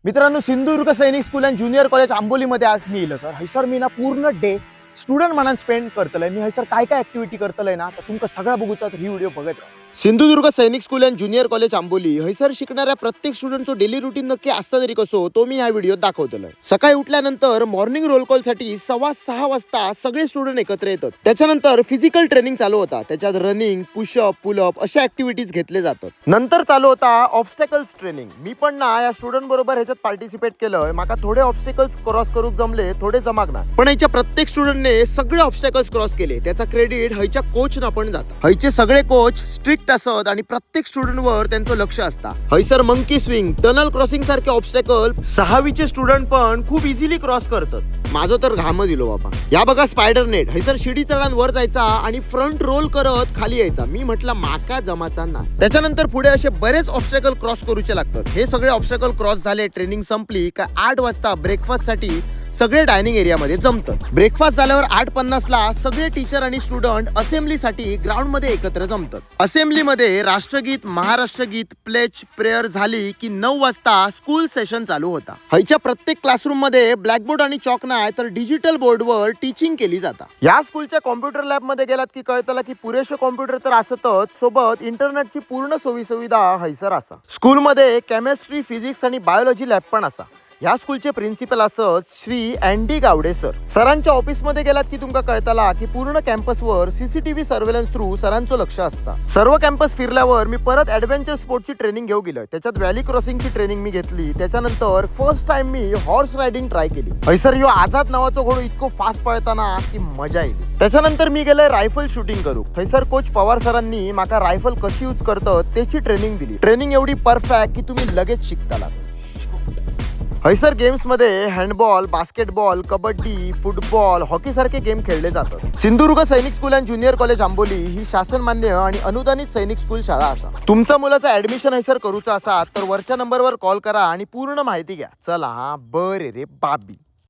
मित्रांनो, Sindhudurg Sainik school and junior college आंबोलीमध्ये आज मी yellow sir. हैसर मी ना पूर्ण डे स्टुडंट म्हणून स्पेंड करतलंय. मी हैसर काय काय ऍक्टिव्हिटी करतलंय ना, तर तुमका सगळा बघूचा तर ही व्हिडिओ बघत राहा. Sindhudurg Sainik school and junior college Amboli हैसर शिकणाऱ्या प्रत्येक स्टुडंटचं डेली रुटीन नक्की असतं तरी कसो तो मी या व्हिडिओत दाखवतोय. सकाळी उठल्यानंतर मॉर्निंग रोल कॉल साठी 6:15 वाजता सगळे स्टुडंट एकत्र येतात. त्याच्यानंतर फिजिकल ट्रेनिंग चालू होता. त्याच्यात रनिंग, पुशअप, पुलअप अशा ऍक्टिव्हिटीज घेतले जातात. नंतर चालू होता ऑब्स्टॅकल्स ट्रेनिंग. मी पण ना या स्टुडंट बरोबर ह्याच्यात पार्टिसिपेट केलं. माका थोडे ऑब्स्टॅकल्स क्रॉस करूक जमले, थोडे जमागना. पण ह्याच्या प्रत्येक स्टुडंटने सगळे ऑब्स्टॅकल्स क्रॉस केले. त्याचा क्रेडिट हैच्या कोचना पण जाता. हैचे सगळे कोच स्ट्रिक्ट असत आणि प्रत्येक स्टुडंट वर त्यांचं लक्ष असता. हैसर मंकी स्विंग, टनल क्रॉसिंग सारखे ऑब्स्टॅकल 6वीचे स्टुडंट पण खूप इझिली क्रॉस करतात. माझं तर घाम दिलो बाबा. या बघा स्पायडर नेट. हैसर शिडी चढान वर जायचा आणि फ्रंट रोल करत खाली यायचा. मी म्हटलं माका जमाचा नाही. त्याच्यानंतर पुढे असे बरेच ऑब्स्टॅकल क्रॉस करूचे लागतात. हे सगळे ऑब्स्टॅकल क्रॉस झाले, ट्रेनिंग संपली का 8 वाजता ब्रेकफास्ट साठी सगळे डायनिंग एरिया मध्ये जमतात. ब्रेकफास्ट झाल्यावर 8:50 ला सगळे टीचर आणि स्टुडंट असेंब्लीसाठी ग्राउंड मध्ये एकत्र जमतात. असेंब्लीमध्ये राष्ट्रगीत, महाराष्ट्र गीत, प्लेज, प्रेयर झाली की 9 वाजता स्कूल सेशन चालू होता. हैच्या प्रत्येक क्लासरूम मध्ये ब्लॅकबोर्ड आणि चॉक नाही तर डिजिटल बोर्डवर टीचिंग केली जाता. या स्कूलच्या कॉम्प्युटर लॅब मध्ये गेलात की कळतला की पुरेसे कॉम्प्युटर तर असतच, सोबत इंटरनेटची पूर्ण सोयी सुविधा हैसर असा. स्कूलमध्ये केमिस्ट्री, फिजिक्स आणि बायोलॉजी लॅब पण असा. ह्या स्कूलचे प्रिन्सिपल असत श्री अँडी गावडे सर. सरांच्या ऑफिस मध्ये गेलात की तुमका कळतला की पूर्ण कॅम्पसवर सीसीटीव्ही सर्वेलन्स थ्रू सरांचं लक्ष असता. सर्व कॅम्पस फिरल्यावर मी परत ऍडव्हेंचर स्पोर्टची ट्रेनिंग घेऊ गेलोय. त्याच्यात व्हॅली क्रॉसिंगची ट्रेनिंग मी घेतली. त्याच्यानंतर फर्स्ट टाइम मी हॉर्स रायडिंग ट्राय केली. हैसर यो आझाद नावाचा घोडा इतको फास्ट पळताना की मजा येईल. त्याच्यानंतर मी गेलोय रायफल शूटिंग करू. थैसर कोच पवार सरांनी माका रायफल कशी यूज करतात त्याची ट्रेनिंग दिली. ट्रेनिंग एवढी परफेक्ट की तुम्ही लगेच शिकताला. हैसर गेम्स मध्ये handball, basketball, kabaddi, football, hockey सारखे गेम खेळले जातात. Sindhudurg Sainik school and junior college Amboli ही शासन मान्य आणि अनुदानित सैनिक स्कूल शाळा असा. तुमचा मुलाचा ऍडमिशन हैसर करूचा असा तर वरच्या नंबरवर कॉल करा आणि पूर्ण माहिती घ्या. चला बरे रे बाबी.